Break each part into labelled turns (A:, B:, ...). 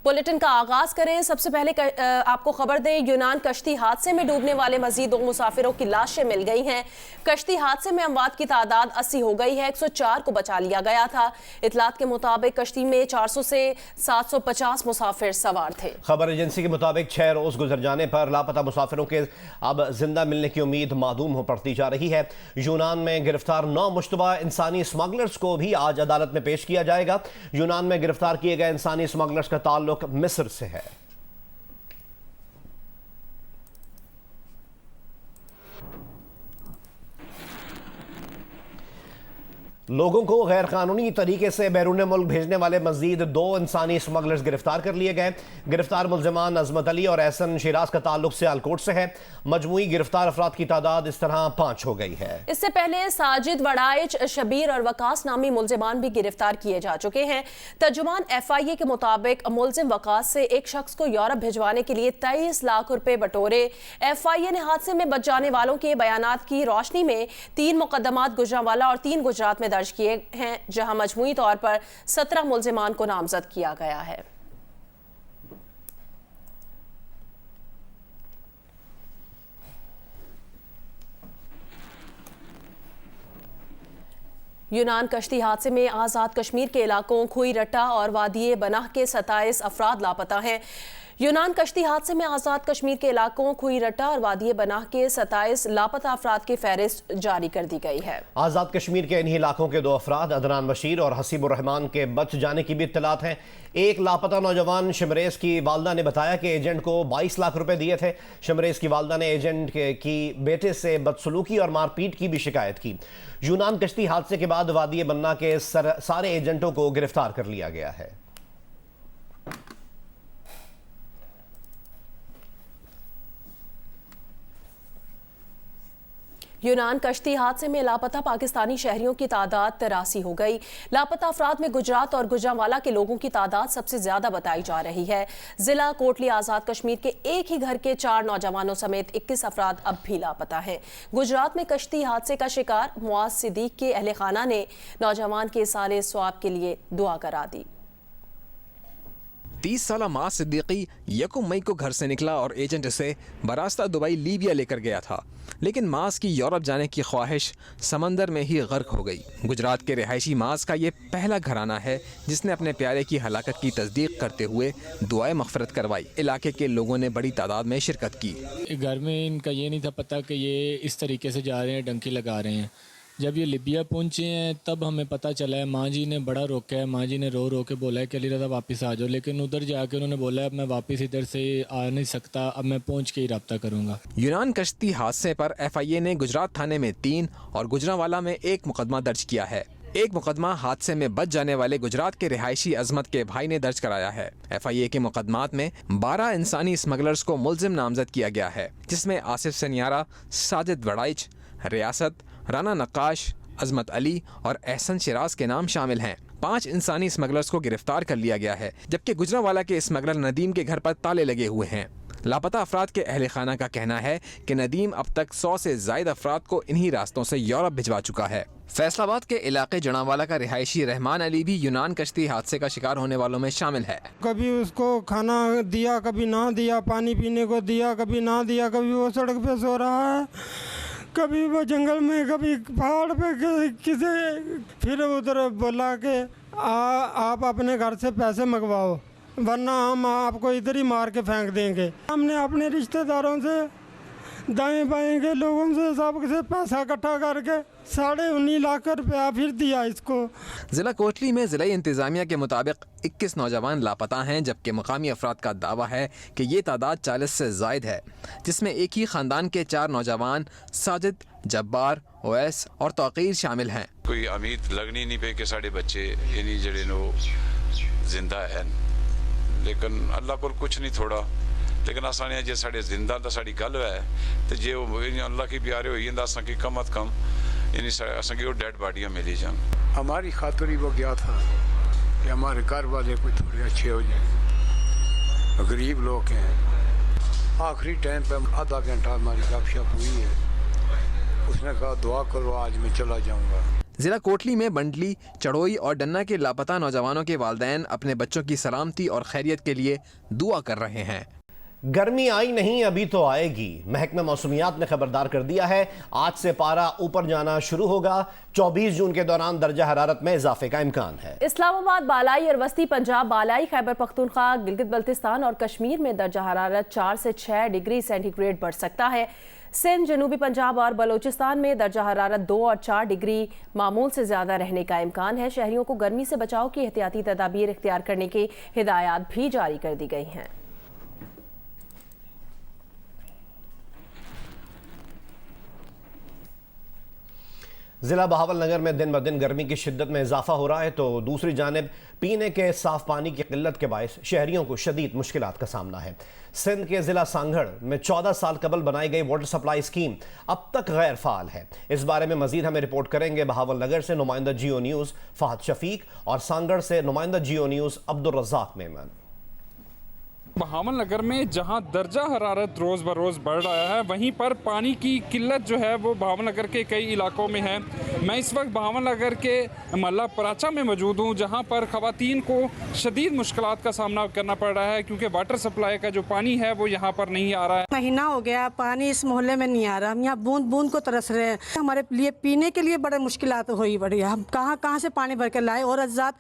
A: Bulletin का आगाज करें। सबसे पहले आपको खबर दें, यूनान कश्ती हादसे में डूबने वाले मजीद 2 मुसाफिरों की लाशें मिल गई हैं। कश्ती हादसे में अमवात की तादाद 80 हो गई है। 104 को बचा लिया गया था। इतलात के मुताबिक कश्ती में 400 से 750 मुसाफिर सवार थे।
B: खबर एजेंसी के मुताबिक 6 रोज गुजर जाने पर लापता मुसाफिरों के अब जिंदा मिलने की उम्मीद मादूम हो पड़ती जा रही है। यूनान में गिरफ्तार 9 मुश्तबा इंसानी स्मगलर्स को भी आज अदालत में पेश किया जाएगा। यूनान में गिरफ्तार किए गए इंसानी स्मगलर्स का ताल्लुक मिस्र से है। लोगों को गैर कानूनी तरीके से बैरून मुल्क भेजने वाले मजीद 2 इंसानी स्मगलर्स गिरफ्तार कर लिए गए। गिरफ्तार मुल्जिमान अजमत अली और एहसन शिराज का ताल्लुक सियालकोट से है। मजमूई गिरफ्तार अफराद की तादाद इस तरह 5 हो गई है।
A: इससे पहले साजिद, वड़ाइच, शबीर और वकास नामी मुल्जिमान भी गिरफ्तार किए जा चुके हैं। तर्जुमान FIA के मुताबिक मुल्जिम वकास से एक शख्स को यूरोप भिजवाने के लिए 23 लाख रुपए बटोरे। FIA ने हादसे में बच जाने वालों के बयानात की रोशनी में 3 मुकदमात गुजरांवाला और 3 गुजरात में दर्ज किए हैं, जहां मजमूई तौर पर 17 मुल्जिमान को नामजद किया गया है। यूनान कश्ती हादसे में आज़ाद कश्मीर के इलाकों खुई रट्टा और वादिये बनाह के 27 अफराद लापता हैं। यूनान कश्ती हादसे में आज़ाद कश्मीर के इलाकों खुई रट्टा और वादिये बनाह के 27 लापता अफराद की फहरिस्त जारी कर दी गई है।
B: आज़ाद कश्मीर के इन्हीं इलाकों के 2 अफराद अदनान बशीर और हसीबुर रहमान के बच जाने की भी इत्तलात हैं। एक लापता नौजवान शमरेज की वालदा ने बताया कि एजेंट को 22 लाख रुपए दिए थे। शमरेज की वालदा ने एजेंट की बेटे से बदसलूकी और मारपीट की भी शिकायत की। यूनान कश्ती हादसे के बाद वादिये बन्ना के सारे एजेंटों को गिरफ्तार कर लिया गया है।
A: यूनान कश्ती हादसे में लापता पाकिस्तानी शहरियों की तादाद 83 हो गई। लापता अफराद में गुजरात और गुजरांवाला के लोगों की तादाद सबसे ज्यादा बताई जा रही है। जिला कोटली आज़ाद कश्मीर के एक ही घर के 4 नौजवानों समेत 21 अफराद अब भी लापता हैं। गुजरात में कश्ती हादसे का शिकार मुआज सिद्दीक के अहले खाना ने नौजवान के साले स्वाब के लिए दुआ करा दी।
C: 30 साला मुआज सिद्दीकी 1 मई को घर से निकला और एजेंट उसे बरास्ता दुबई लीबिया लेकर गया था, लेकिन मुआज की यूरोप जाने की ख्वाहिश समंदर में ही गर्क हो गई। गुजरात के रिहायशी मुआज का ये पहला घराना है जिसने अपने प्यारे की हलाकत की तस्दीक करते हुए दुआए मग़फ़िरत करवाई। इलाके के लोगों ने बड़ी तादाद में शिरकत की।
D: घर में इनका ये नहीं था पता कि ये इस तरीके से जा रहे हैं, डंकी लगा रहे हैं। जब ये लिबिया पहुंचे हैं तब हमें पता चला है। माँ जी ने बड़ा रोका है, माँ जी ने रो रो के बोला है कि अली रज़ा वापस आ जाओ, लेकिन उधर जाके उन्होंने बोला है अब मैं वापस इधर से आ नहीं सकता, अब मैं पहुंच के ही रब्ता करूँगा।
C: यूनान कश्ती हादसे पर FIA ने गुजरात थाने में 3 और गुजरांवाला में 1 मुकदमा दर्ज किया है। एक मुकदमा हादसे में बच जाने वाले गुजरात के रिहायशी अजमत के भाई ने दर्ज कराया है। FIA के मुकदमात में 12 इंसानी स्मगलर्स को मुल्जिम नामजद किया गया है, जिसमें आसिफ सनियारा, साजिद वड़ाइच, रियासत, राना नक्काश, अजमत अली और एहसन शिराज के नाम शामिल हैं। 5 इंसानी स्मगलर्स को गिरफ्तार कर लिया गया है, जबकि गुजरांवाला के स्मगलर नदीम के घर पर ताले लगे हुए हैं। लापता अफराद के अहले खाना का कहना है कि नदीम अब तक 100 से ज़ायद अफराद को इन्हीं रास्तों से यूरोप भिजवा चुका है। फैसलाबाद के इलाके जड़ांवाला का रिहायशी रहमान अली भी यूनान कश्ती हादसे का शिकार होने वालों में शामिल है।
E: कभी उसको खाना दिया, कभी ना दिया, पानी पीने को दिया, कभी ना दिया, कभी वो सड़क पे सो रहा है, कभी वो जंगल में, कभी पहाड़ पे किसी। फिर उधर बोला कि आप अपने घर से पैसे मंगवाओ वरना हम आपको इधर ही मार के फेंक देंगे। हमने अपने रिश्तेदारों से, दाएं बाएं के लोगों से सबसे पैसा इकट्ठा करके 19.5 लाख रुपया फिर दिया इसको।
C: जिला कोटली में जिला इंतजामिया के मुताबिक 21 नौजवान लापता हैं, जबकि मकामी अफराद का दावा है कि ये तादाद 40 से ज़ायद है, जिसमें एक ही ख़ानदान के 4 नौजवान साजिद, जब्बार, ओवैस और तौकीर शामिल हैं।
F: कोई उम्मीद लगनी नहीं पे कि साढ़े बच्चे यानी जड़े नो जिंदा है, लेकिन अल्लाह को कुछ नहीं थोड़ा। लेकिन असाने जे साढ़े जिंदा तो साड़ी गल है तो जे अल्लाह की प्यारे हो जाता असा की कम अज कम यानी असा की वो डेड बॉडियाँ मिली जान।
G: हमारी खातिर ही वो गया था कि हमारे घर वाले कोई थोड़े अच्छे हो जाए, गरीब लोग हैं। आखिरी टाइम पे आधा घंटा हमारी गपशप हुई है, उसने कहा दुआ करो आज मैं चला जाऊँगा।
C: जिला कोटली में बंडली, चढ़ोई और डन्ना के लापता नौजवानों के वालिदैन अपने बच्चों की सलामती और खैरियत के लिए दुआ कर रहे हैं।
B: गर्मी आई नहीं, अभी तो आएगी। महकमा मौसमियात ने खबरदार कर दिया है, आज से पारा ऊपर जाना शुरू होगा। 24 जून के दौरान दर्जा हरारत में इजाफे का इम्कान है। इस्लामाबाद, बालाई और वस्ती पंजाब, बालाई खैबर पख्तूनख्वा, गिलगित बल्तिस्तान और कश्मीर में दर्जा हरारत 4 से 6 डिग्री सेंटीग्रेड बढ़ सकता है। सिंध, जनूबी पंजाब और बलोचिस्तान में दर्जा हरारत 2 और 4 डिग्री मामूल से ज्यादा रहने का इम्कान है। शहरियों को गर्मी से बचाव की एहतियाती तदाबीर इख्तियार करने की हिदायत भी जारी कर दी गई हैं। जिला बहावलनगर में दिन ब दिन गर्मी की शिद्दत में इजाफा हो रहा है, तो दूसरी जानिब पीने के साफ पानी की किल्लत के बायस शहरियों को शदीद मुश्किलात का सामना है। सिंध के जिला सांगड़ में 14 साल कबल बनाई गई वाटर सप्लाई स्कीम अब तक गैर फाल है। इस बारे में मजीद हमें रिपोर्ट करेंगे बहावलनगर से नुमाइंदा जियो न्यूज़ फहद शफीक और सांगड़ से नुमाइंदा जियो न्यूज़ अब्दुल रज़ाक मेमन।
H: बहावलनगर में जहां दर्जा हरारत रोज़ बरोज़ बढ़ रहा है, वहीं पर पानी की किल्लत जो है वो बहावलनगर के कई इलाकों में है। मैं इस वक्त बहावलनगर के मल्ला पराचा में मौजूद हूं, जहां पर ख़वातीन को शदीद मुश्किलात का सामना करना पड़ रहा है, क्योंकि वाटर सप्लाई का जो पानी है वो यहाँ पर नहीं आ रहा है।
I: महीना हो गया पानी इस मोहल्ले में नहीं आ रहा, हम यहाँ बूंद बूंद को तरस रहे हैं। हमारे लिए पीने के लिए बड़े मुश्किलात हुई बड़ी है। हम कहाँ से पानी भर के लाए, और अजात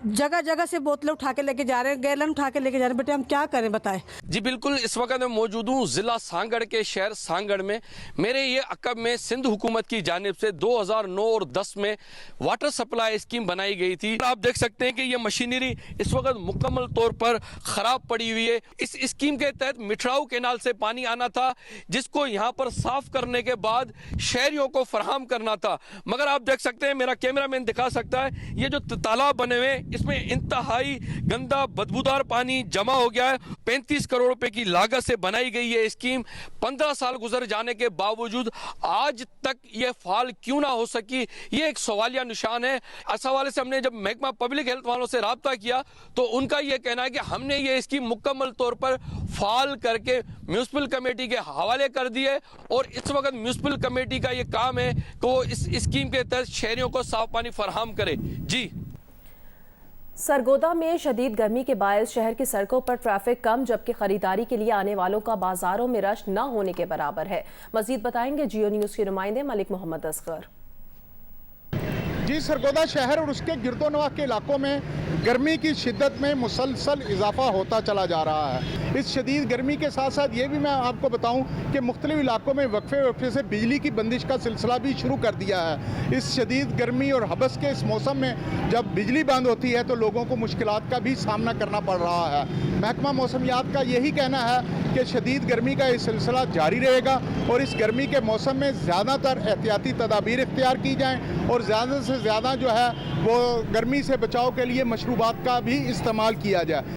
I: जगह जगह से बोतलें उठा के लेके जा रहे हैं, गैलन उठा के लेके जा रहे हैं। बेटे हम क्या करें बताएं।
J: जी बिल्कुल, इस वक्त मैं मौजूद हूँ जिला सांगड़ के शहर सांगड़ में। मेरे ये अकब में सिंध हुकूमत की जानिब से 2009 और 10 में वाटर सप्लाई स्कीम बनाई गई थी। आप देख सकते हैं कि ये मशीनरी इस वक्त मुकम्मल तौर पर खराब पड़ी हुई है। इस स्कीम के तहत मिठराऊ कैनाल से पानी आना था, जिसको यहाँ पर साफ करने के बाद शहरियों को फराहम करना था। मगर आप देख सकते हैं, मेरा कैमरामैन दिखा सकता है, ये जो तालाब बने हुए इसमें इंतहाई गंदा बदबूदार पानी जमा हो गया है। 35 करोड़ रुपए की लागत से बनाई गई ये स्कीम 15 साल गुजर जाने के बावजूद आज तक ये फाल क्यों ना हो सकी, ये एक सवालिया निशान है। इस हवाले से हमने जब महकमा पब्लिक हेल्थ वालों से राब्ता किया तो उनका ये कहना है कि हमने ये स्कीम मुकम्मल तौर पर फाल करके म्यूनिसिपल कमेटी के हवाले कर दी है, और इस वक्त म्यूनिसिपल कमेटी का ये काम है कि वो इस स्कीम के तहत शहरियों को साफ पानी फराहम करे। जी,
A: सरगोदा में शदीद गर्मी के बायस शहर की सड़कों पर ट्रैफिक कम, जबकि खरीदारी के लिए आने वालों का बाजारों में रश न होने के बराबर है। मजीद बताएंगे जियो न्यूज़ के नुमाइंदे मलिक मोहम्मद असगर।
K: जी, सरगोदा शहर और उसके गिरदोनवा के इलाकों में गर्मी की शिद्दत में मुसलसल इजाफा होता चला जा रहा है। इस शदीद गर्मी के साथ साथ ये भी मैं आपको बताऊं कि मुख्तलिफ इलाकों में वक्फे से बिजली की बंदिश का सिलसिला भी शुरू कर दिया है। इस शदीद गर्मी और हबस के इस मौसम में जब बिजली बंद होती है तो लोगों को मुश्किलात का भी सामना करना पड़ रहा है। महकमा मौसमियात का यही कहना है कि शदीद गर्मी का ये सिलसिला जारी रहेगा और इस गर्मी के मौसम में ज़्यादातर एहतियाती तदाबीर इख्तियार की जाएँ और ज़्यादा से ज़्यादा जो है वो गर्मी से बचाव के लिए मशरूबात का भी इस्तेमाल किया जाए।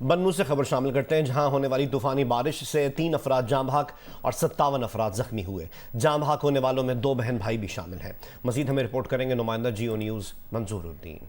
B: बन्नू से खबर शामिल करते हैं, जहां होने वाली तूफानी बारिश से 3 अफराद जाँ बहक और 57 अफराद जख्मी हुए। जाँ बहक होने वालों में 2 बहन भाई भी शामिल हैं। मजीद हमें रिपोर्ट करेंगे नुमाइंदा जियो न्यूज़ मंजूरुद्दीन।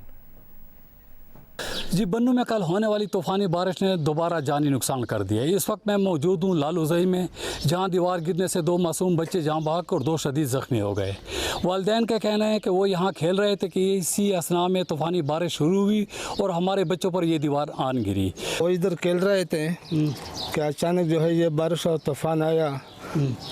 L: जी, बन्नू में कल होने वाली तूफ़ानी बारिश ने दोबारा जानी नुकसान कर दिया। इस वक्त मैं मौजूद हूँ लालूज़ई में, जहाँ दीवार गिरने से 2 मासूम बच्चे जाँ बहक और 2 शदीद ज़ख्मी हो गए। वालिदैन का कहना है कि वो यहाँ खेल रहे थे कि इसी असना में तूफ़ानी बारिश शुरू हुई और हमारे बच्चों पर ये दीवार आन गिरी।
E: वो इधर खेल रहे थे कि अचानक जो है ये बारिश और तूफ़ान आया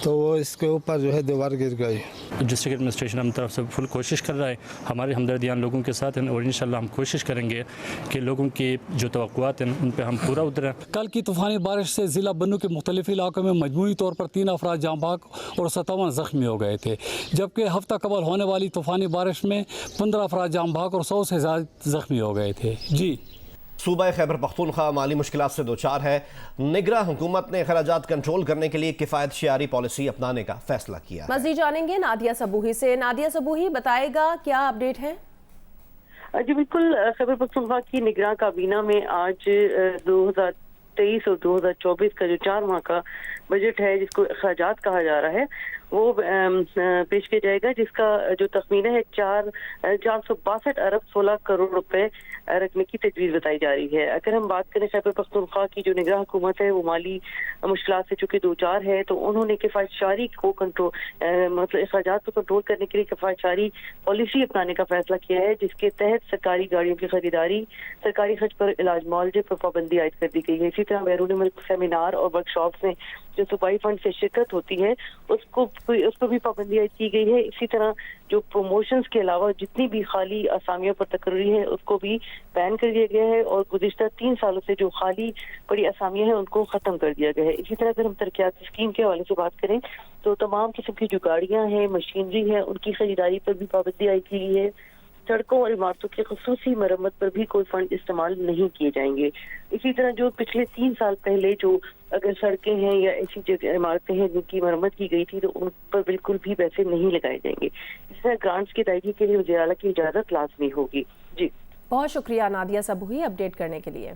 E: तो वो इसके ऊपर जो है दीवार गिर गई।
M: डिस्ट्रिक्ट एडमिनिस्ट्रेशन हम तरफ से फुल कोशिश कर रहा है, हमारे हमदर्दियान लोगों के साथ हैं और इंशाल्लाह हम कोशिश करेंगे कि लोगों की जो तवक्कुआत हैं उन पर हम पूरा उतरें।
L: कल की तूफ़ानी बारिश से ज़िला बन्नू के मुख्तलिफ इलाकों में मजमूई तौर पर 3 अफराद जाँ बहक और 57 ज़ख्मी हो गए थे, जबकि हफ्ता कबल होने वाली तूफ़ानी बारिश में 15 अफराद जाँ बहक और 100 से ज़्यादा ज़ख्मी हो गए थे। जी,
B: सूबा खैबर पख्तूनख्वा माली मुश्किलात से 2-4 है। निगरान हुकूमत ने अखराजात कंट्रोल करने के लिए किफ़ायत शियारी पॉलिसी अपनाने का फैसला किया। मज़ीद जानेंगे नादिया सबूही से। नादिया सबूही, बताएगा क्या अपडेट है?
N: जी बिल्कुल, खैबर पख्तूनख्वा की निगरान काबीना में आज 2023 और 2024 का जो 4 माह का बजट है, जिसको अखराजात कहा जा रहा है, वो पेश किया जाएगा, जिसका जो तखमीना है 462 अरब 16 करोड़ रुपए रखने की तजवीज़ बताई जा रही है। अगर हम बात करें खैबर पख्तूनख्वा की जो निगरान हुकूमत है वो माली मुश्किलात से चूँकि दो चार है, तो उन्होंने किफ़ायतशारी को कंट्रोल मतलब अखराजात को कंट्रोल करने के लिए किफ़ायतशारी पॉलिसी अपनाने का फैसला किया है, जिसके तहत सरकारी गाड़ियों की खरीदारी, सरकारी खर्च पर इलाज मुआवजे पर पाबंदी आयद कर दी गई है। इसी तरह बैरून मुल्क सेमिनार और वर्कशॉप्स में जो सूबाई फंड से शिरकत होती है उस पर भी पाबंदी आयद की गई है। इसी तरह जो प्रमोशंस के अलावा जितनी भी खाली असामियों पर तकर्री है उसको भी बैन कर दिया गया है और गुज़िश्ता 3 सालों से जो खाली पड़ी असामियां हैं उनको ख़त्म कर दिया गया है। इसी तरह अगर हम तरक्याती स्कीम के हवाले से बात करें तो तमाम किस्म की जो गाड़ियाँ हैं, मशीनरी है, उनकी खरीदारी पर भी पाबंदी आयद की गई है। सड़कों और इमारतों की खसूसी मरम्मत पर भी कोई फंड इस्तेमाल नहीं किए जाएंगे। इसी तरह जो पिछले 3 साल पहले जो अगर सड़कें हैं या ऐसी जगह इमारतें हैं जिनकी मरम्मत की गई थी तो उन पर बिल्कुल भी पैसे नहीं लगाए जाएंगे। इसी तरह ग्रांट्स की अदायगी के लिए वज़ीर आला की इजाज़त लाजमी होगी। जी
A: बहुत शुक्रिया नादिया सबूही अपडेट करने के लिए।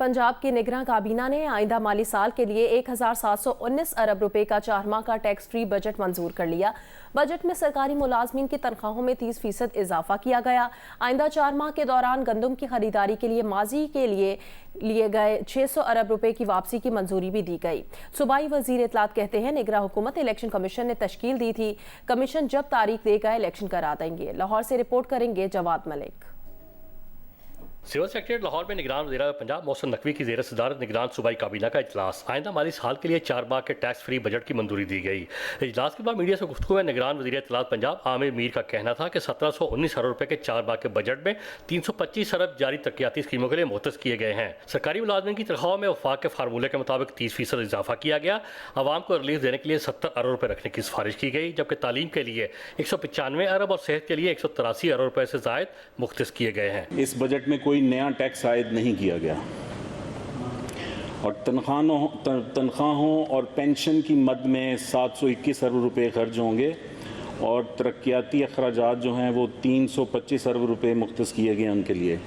A: पंजाब की निगरान काबीना ने आइंदा माली साल के लिए 1719 अरब रुपए का 4 माह का टैक्स फ्री बजट मंजूर कर लिया। बजट में सरकारी मुलाजमीन की तनख्वाहों में 30% इजाफा किया गया। आइंदा 4 माह के दौरान गंदम की खरीदारी के लिए माजी के लिए गए 600 अरब रुपए की वापसी की मंजूरी भी दी गई। सूबाई वजीर इत्तलात कहते हैं निगरान हुकूमत इलेक्शन कमीशन ने तश्कील दी थी, कमीशन जब तारीख देगा इलेक्शन करा देंगे। लाहौर से रिपोर्ट करेंगे जवाद मलिक।
O: सिविल सेक्रेटरी लाहौर में निगरान वज़ीर पंजाब मोहसिन नकवी की ज़ेर सदारत निगरान सूबाई काबीना का इजलास। आइंदा माली साल के लिए 4 माह के टैक्स फ्री बजट की मंजूरी दी गई। इजलास के बाद मीडिया से गुफ्तगू में निगरान वज़ीर इत्तलात पंजाब आमिर मीर का कहना था कि 1719 अरब रुपये के 4 माह के बजट में 325 अरब जारी तरक्याती स्कीमों के लिए मुख्तस किए गए हैं। सरकारी मुलाजमीन की तनख्वाहों में वफाक के फार्मूले के मुताबिक 30% इजाफा किया गया। आवाम को रिलीफ देने के लिए 70 अरब रुपये रखने की सिफारिश की गई, जबकि तालीम के लिए 195 अरब और सेहत के लिए 183 अरब रुपये से ज़ायद मुख्तस किए गए हैं।
P: इस बजट में कोई नया टैक्स नहीं किया गया और तनख्वाहों और पेंशन की मद में 721 अरब रुपए खर्च होंगे और तरक्याती अखराजात जो हैं वो 325 अरब रुपए मुख्तस किए गए उनके लिए।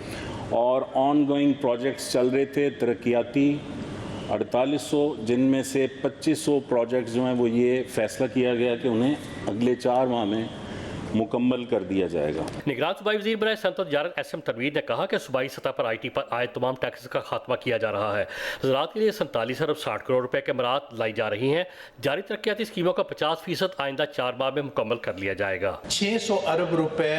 P: और ऑन गोइंग प्रोजेक्ट्स चल रहे थे तरक्याती 4800, जिनमें से 2500 प्रोजेक्ट्स जो हैं वो ये फैसला किया गया कि उन्हें अगले 4 माह में मुकम्मल कर दिया जाएगा।
O: निगरान सूबाई वज़ीर बराए सनअत तजारत SM तनवीर ने कहा कि सूबाई सतह पर IT पर आए तमाम टैक्स का खात्मा किया जा रहा है। ज़राअत के लिए 47 अरब 60 करोड़ रुपए के मराहत लाई जा रही हैं। जारी तरक्याती स्कीमों का 50% आइंदा 4 माह में मुकम्मल कर लिया जाएगा।
Q: 600 अरब रुपए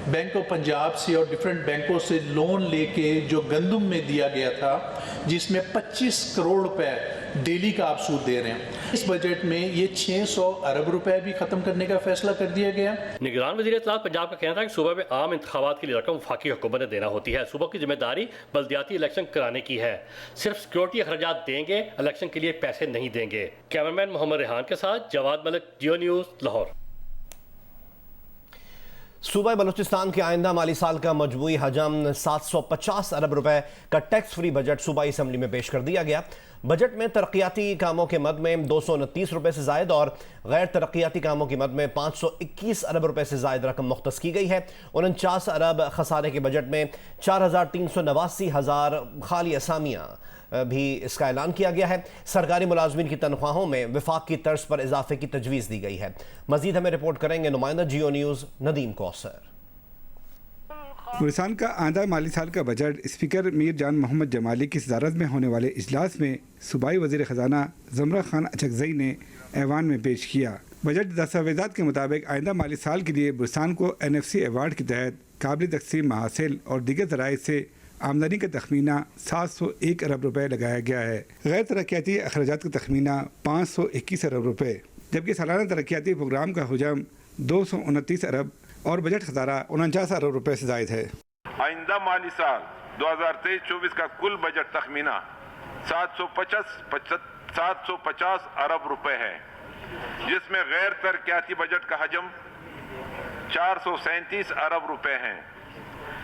Q: बैंक ऑफ पंजाब से और डिफरेंट बैंकों से लोन लेके जो गंदम में दिया गया था, जिसमें 25 करोड़ रुपए डेली का आप सूद दे रहे हैं, इस बजट में ये 600 अरब रुपए भी खत्म करने का फैसला कर दिया गया।
O: निगरान वज़ीर इत्तलात पंजाब का कहना था कि सूबे में आम इंतखाबात के लिए रकम वफाकी हुकूमत ने देना होती है। सूबे की जिम्मेदारी बल्दियाती इलेक्शन कराने की है। सिर्फ सिक्योरिटी अखराजात देंगे, इलेक्शन के लिए पैसे नहीं देंगे। कैमरामैन मोहम्मद रेहान के साथ जवाद मलिक, जियो न्यूज़, लाहौर।
B: सूबा बलूचिस्तान के आइंदा माली साल का मजमूई हजम 750 अरब रुपए का टैक्स फ्री बजट सूबाई असम्बली में पेश कर दिया गया। बजट में तरक्याती कामों के मद में 229 रुपए से जायद और गैर तरक्याती कामों की मद में 521 अरब रुपए से जायद रकम मुख्तस की गई है। 49 अरब खसारे के बजट में 4,389 खाली असामियाँ भी इसका ऐलान किया गया है। सरकारी मुलाजमीन की तनख्वाहों में विफाक की तर्ज पर इजाफे की तजवीज़ दी गई है। मजीद हमें रिपोर्ट करेंगे नुमाइंदा जियो न्यूज़ नदीम कौसर।
R: बलूचिस्तान का आइंदा माली साल का बजट स्पीकर मीर जान मोहम्मद जमाली की सदारत में होने वाले इजलास में सूबाई वज़ीर ख़जाना ज़मरा खान अचकज़ई ने ऐवान में पेश किया। बजट दस्तावेज़ात के मुताबिक आइंदा माली साल के लिए बलूचिस्तान को NFC अवार्ड के तहत काबिल तक़सीम महासिल और दीगर ज़राए से आमदनी का तखमीना 701 अरब रुपए लगाया गया है। गैर तरक्याती अखराजात का तखमीना 521 अरब रुपए, जबकि सालाना तरक्याती प्रोग्राम का हुजम 229 अरब और बजट खसारा 49 अरब रुपए से जायद है।
S: आइंदा माली साल 2023-24 का कुल बजट तखमीना 750 अरब रुपए है, जिसमें गैर तरक्याती बजट का हजम 437 अरब रुपए है,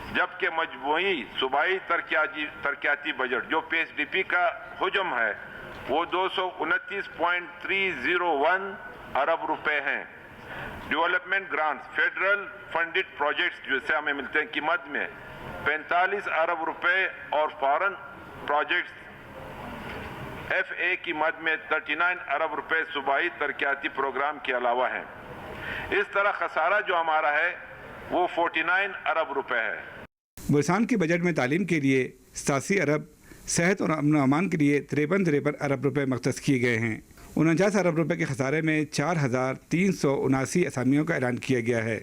S: जबकि मजमूई सूबाई तरक्याती बजट जो PSDP का हुजम है वो 229.301 अरब रुपए हैं। Development grants federal funded projects जिससे हमें मिलते हैं की मद में 45 अरब रुपए और फॉरेन प्रोजेक्ट्स FA की मद में 39 अरब रुपए सूबाई तरक्याती प्रोग्राम के अलावा हैं। इस तरह खसारा जो हमारा है वो 49 अरब रुपए है।
R: बलूचिस्तान के बजट में तालीम के लिए 87 अरब, सेहत और अमन अमान के लिए 53 अरब रुपए मख्तस किए गए हैं। 49 अरब रुपए के खसारे में 4,379 असामियों का ऐलान किया गया है,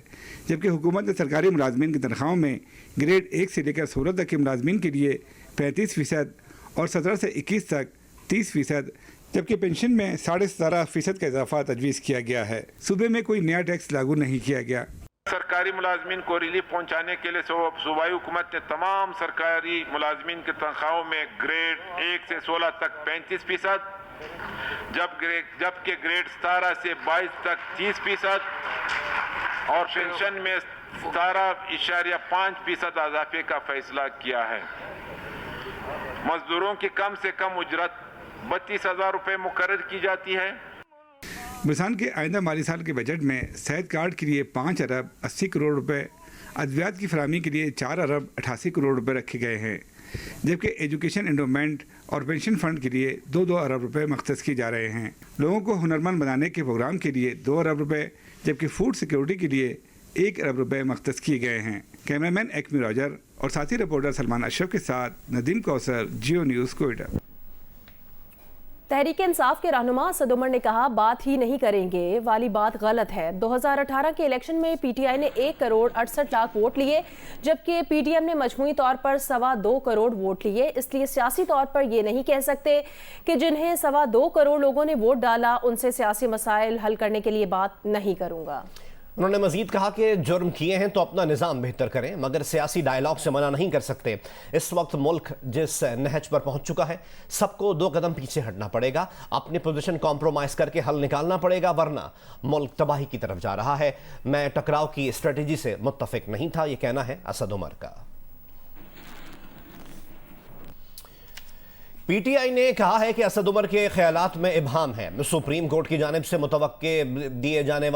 R: जबकि हुकूमत ने सरकारी मुलाजमीन की तनख्वाहों में ग्रेड 1 से लेकर 16 तक के मुलाजमीन के लिए 35% और 17 से 21 तक 30%, जबकि पेंशन में 17.5% का इजाफा तजवीज़ किया गया है। सूबे में कोई नया टैक्स लागू नहीं किया गया।
S: सरकारी मुलाजमीन को रिलीफ पहुंचाने के लिए सूबाई हुकूमत ने तमाम सरकारी मुलाजमीन की तनख्वाहों में ग्रेड 1 से 16 तक 35%, जबकि ग्रेड 17 से 22 तक 30% और पेंशन में 17.5% इजाफे का फैसला किया है। मजदूरों की कम से कम उजरत 32,000 रुपये मुकर्रर की जाती है।
R: बलूचिस्तान के आइंदा माली साल के बजट में सेहत कार्ड के लिए 5 अरब 80 करोड़ रुपए, अद्वियात की फराहमी के लिए 4 अरब 88 करोड़ रुपए रखे गए हैं, जबकि एजुकेशन एंडोमेंट और पेंशन फंड के लिए 2-2 अरब रुपए मख्तस किए जा रहे हैं। लोगों को हुनरमंद बनाने के प्रोग्राम के लिए 2 अरब रुपए, जबकि फूड सिक्योरिटी के लिए 1 अरब रुपए मख्तस किए गए हैं। कैमरामैन एक्मी रॉजर और साथी रिपोर्टर सलमान अशरफ के साथ नदीम कौसर, जियो न्यूज़, कोयटा।
A: तहरीक इंसाफ के रहनुमा असद उमर ने कहा, बात ही नहीं करेंगे वाली बात गलत है। 2018 के इलेक्शन में पीटीआई ने 1 करोड़ 68 लाख वोट लिए, जबकि पीडीएम ने मजमूई तौर पर 2.25 करोड़ वोट लिए। इसलिए सियासी तौर पर ये नहीं कह सकते कि जिन्हें 2.25 करोड़ लोगों ने वोट डाला उनसे सियासी मसाइल हल करने के लिए बात नहीं करूंगा।
B: उन्होंने मजीद कहा कि जुर्म किए हैं तो अपना निज़ाम बेहतर करें, मगर सियासी डायलॉग से मना नहीं कर सकते। इस वक्त मुल्क जिस नहज पर पहुंच चुका है, सबको 2 कदम पीछे हटना पड़ेगा, अपनी पोजीशन कॉम्प्रोमाइज़ करके हल निकालना पड़ेगा, वरना मुल्क तबाही की तरफ जा रहा है। मैं टकराव की स्ट्रेटजी से मुत्तफिक नहीं था, ये कहना है असद उमर का। पीटीआई ने कहा है कि असद उमर के ख्यालात में इबहाम है। सुप्रीम कोर्ट की जानिब से मुतवक्के दिए जाने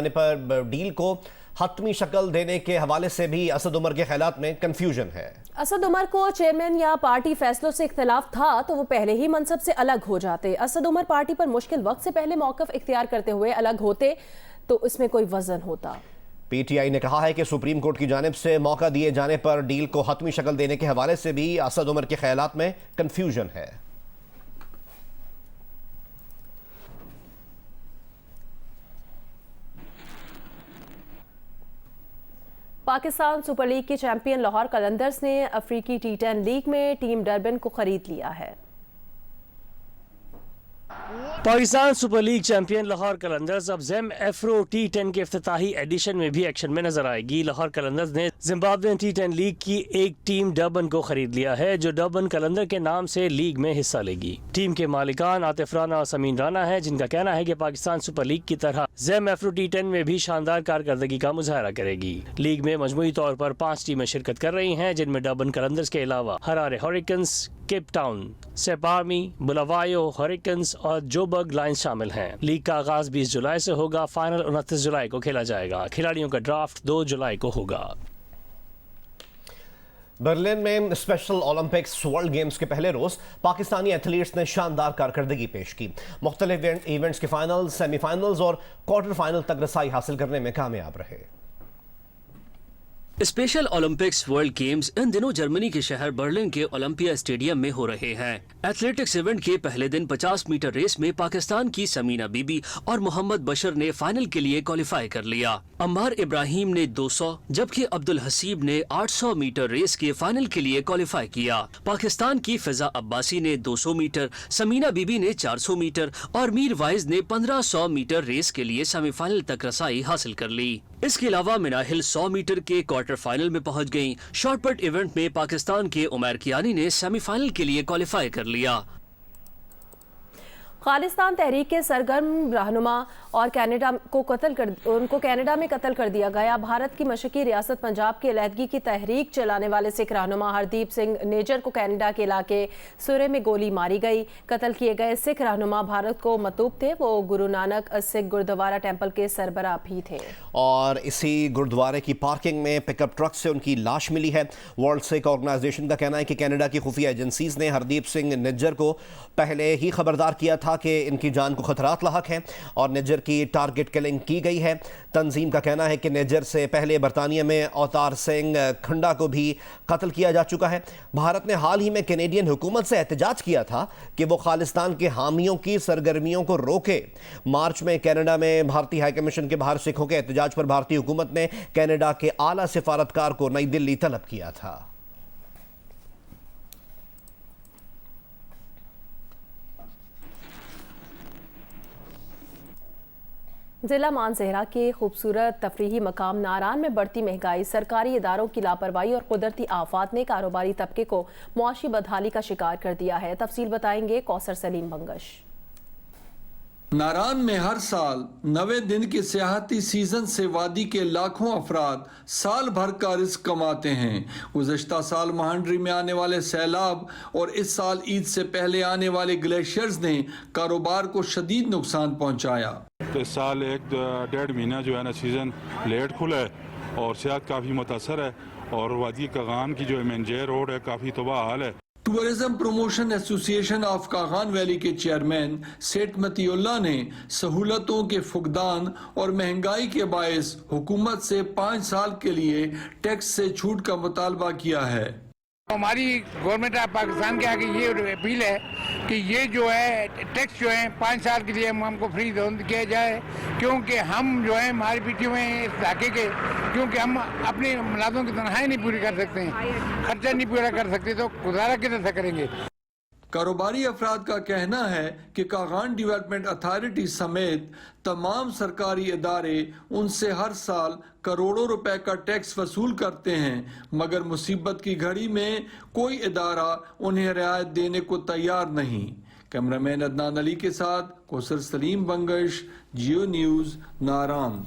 B: पर डील को हतमी शक्ल देने के हवाले से भी असद उमर के ख्यालात में कंफ्यूजन है।
A: असद उमर को चेयरमैन या पार्टी फैसलों से इख्तिलाफ था तो वो पहले ही मनसब से अलग हो जाते। असद उमर पार्टी पर मुश्किल वक्त से पहले मौक़िफ़ इख्तियार करते हुए अलग होते तो इसमें कोई वजन होता।
B: पीटीआई ने कहा है कि सुप्रीम कोर्ट की जानिब से मौका दिए जाने पर डील को हतमी शक्ल देने के हवाले से भी असद उमर के ख्यालात में कंफ्यूजन है।
A: पाकिस्तान सुपर लीग के चैंपियन लाहौर कलंदर्स ने अफ्रीकी T10 लीग में टीम डरबन को खरीद लिया है।
T: Pakistan super league champion Lahore Qalandars अब ज़ेम एफ्रो T10 के इफ्तिताही एडिशन में भी एक्शन में नजर आएगी। लाहौर कलंदर्स ने जिम्बाब्वेन T10 लीग की एक टीम डरबन को खरीद लिया है, जो डरबन कलंदर के नाम से लीग में हिस्सा लेगी। टीम के मालिकान आतिफ राना और समीन राना है, जिनका कहना है कि पाकिस्तान सुपर लीग की तरह ज़ेम एफ्रो T10 में भी शानदार कारकर्दगी का मुजाहरा करेगी। लीग में मजमूई तौर पर 5 टीमें शिरकत कर रही हैं, जिनमें डरबन कलंदर्स के अलावा Harare Hurricanes, Cape Town, Samp Army, Bulawayo Hurricanes और जोबर्ग लायंस शामिल हैं। लीग का आगाज 20 जुलाई से होगा। फाइनल 29 जुलाई को खेला जाएगा। खिलाड़ियों का ड्राफ्ट 2 जुलाई को होगा।
B: बर्लिन में स्पेशल ओलंपिक्स वर्ल्ड गेम्स के पहले रोज पाकिस्तानी एथलीट्स ने शानदार कारकर्दगी पेश की। मुख्तलिफ इवेंट्स के फाइनल, सेमीफाइनल्स और क्वार्टर फाइनल तक रसाई हासिल करने में कामयाब रहे।
U: स्पेशल ओलंपिक्स वर्ल्ड गेम्स इन दिनों जर्मनी के शहर बर्लिन के ओलंपिया स्टेडियम में हो रहे हैं। एथलेटिक्स इवेंट के पहले दिन 50 मीटर रेस में पाकिस्तान की समीना बीबी और मोहम्मद बशर ने फाइनल के लिए क्वालिफाई कर लिया। अम्मार इब्राहिम ने 200 जबकि अब्दुल हसीब ने 800 मीटर रेस के फाइनल के लिए क्वालिफाई किया। पाकिस्तान की फिजा अब्बासी ने 200 मीटर, समीना बीबी ने 400 मीटर और मीर वाइज ने 1500 मीटर रेस के लिए सेमीफाइनल तक रसाई हासिल कर ली। इसके अलावा मिनाहिल 100 मीटर के क्वार्टर फाइनल में पहुंच गईं। शॉटपुट इवेंट में पाकिस्तान के उमैर कियानी ने सेमीफाइनल के लिए क्वालिफाई कर लिया।
A: खालिस्तान तहरीक के सरगर्म रहनुमा और उनको कनाडा में कत्ल कर दिया गया। भारत की मशरकी रियासत पंजाब की अलहदगी की तहरीक चलाने वाले सिख रहनुमा हरदीप सिंह नेजर को कनाडा के इलाके सुरे में गोली मारी गई। कत्ल किए गए सिख रहनुमा भारत को मतूब थे। वो गुरु नानक सिख गुरुद्वारा टेम्पल के सरबराह भी थे
B: और इसी गुरुद्वारे की पार्किंग में पिकअप ट्रक से उनकी लाश मिली है। वर्ल्ड सिख ऑर्गेनाइजेशन का कहना है कि कनाडा की खुफिया एजेंसीज ने हरदीप सिंह निज्जर को पहले ही खबरदार किया था कि इनकी जान को खतरात लाहक हैं और निजर की टारगेट किलिंग की गई है। तंजीम का कहना है कि निजर से पहले बरतानिया में अवतार सिंह खंडा को भी कत्ल किया जा चुका है। भारत ने हाल ही में कैनेडियन हुकूमत से एहतजाज किया था कि वो खालिस्तान के हामियों की सरगर्मियों को रोके। मार्च में कनाडा में भारतीय हाई कमीशन के बाहर सिखों के एहतजाज पर भारतीय हुकूमत ने कनाडा के आला सिफारतकार को नई दिल्ली तलब किया था।
A: जिला मानसेहरा के खूबसूरत तफरीही मकाम नारान में बढ़ती महंगाई, सरकारी इदारों की लापरवाही और कुदरती आफात ने कारोबारी तबके को मुआशी बदहाली का शिकार कर दिया है। तफसील बताएंगे कौसर सलीम बंगश।
D: नारान में हर साल 90 दिन के सियाहती सीजन से वादी के लाखों अफराद साल भर का रिस्क कमाते हैं। गुज़श्ता साल महांडरी में आने वाले सैलाब और इस साल ईद से पहले आने वाले ग्लेशियर्स ने कारोबार को शदीद नुकसान पहुंचाया।
V: तो इस साल 1-1.5 महीना जो है ना सीजन लेट खुला है और सेहत काफ़ी मुतासर है और वादी कागान की जो मेंजे रोड है काफ़ी तबाह हाल है।
D: Tourism promotion association of Kaghan valley के चेयरमैन सेठ मतीउल्लाह ने सहूलतों के फुकदान और महंगाई के बायस हुकूमत से 5 साल के लिए टैक्स से छूट का मुतालबा किया है।
W: हमारी गवर्नमेंट ऑफ पाकिस्तान के आगे ये अपील है कि ये जो है टैक्स जो है 5 साल के लिए हमको फ्री किया जाए, क्योंकि हम जो है हमारी पीटी में इस इलाके के, क्योंकि हम अपनी मुलाजमों की तनख्वाहें नहीं पूरी कर सकते हैं, खर्चा नहीं पूरा कर सकते, तो गुजारा किधर से करेंगे।
D: कारोबारी अफराद का कहना है कि कागान डेवलपमेंट अथॉरिटी समेत तमाम सरकारी इदारे उनसे हर साल करोड़ों रुपए का टैक्स वसूल करते हैं, मगर मुसीबत की घड़ी में कोई इदारा उन्हें रियायत देने को तैयार नहीं। कैमरामैन अदनान अली के साथ कौसर सलीम बंगश, जियो न्यूज़, नारान।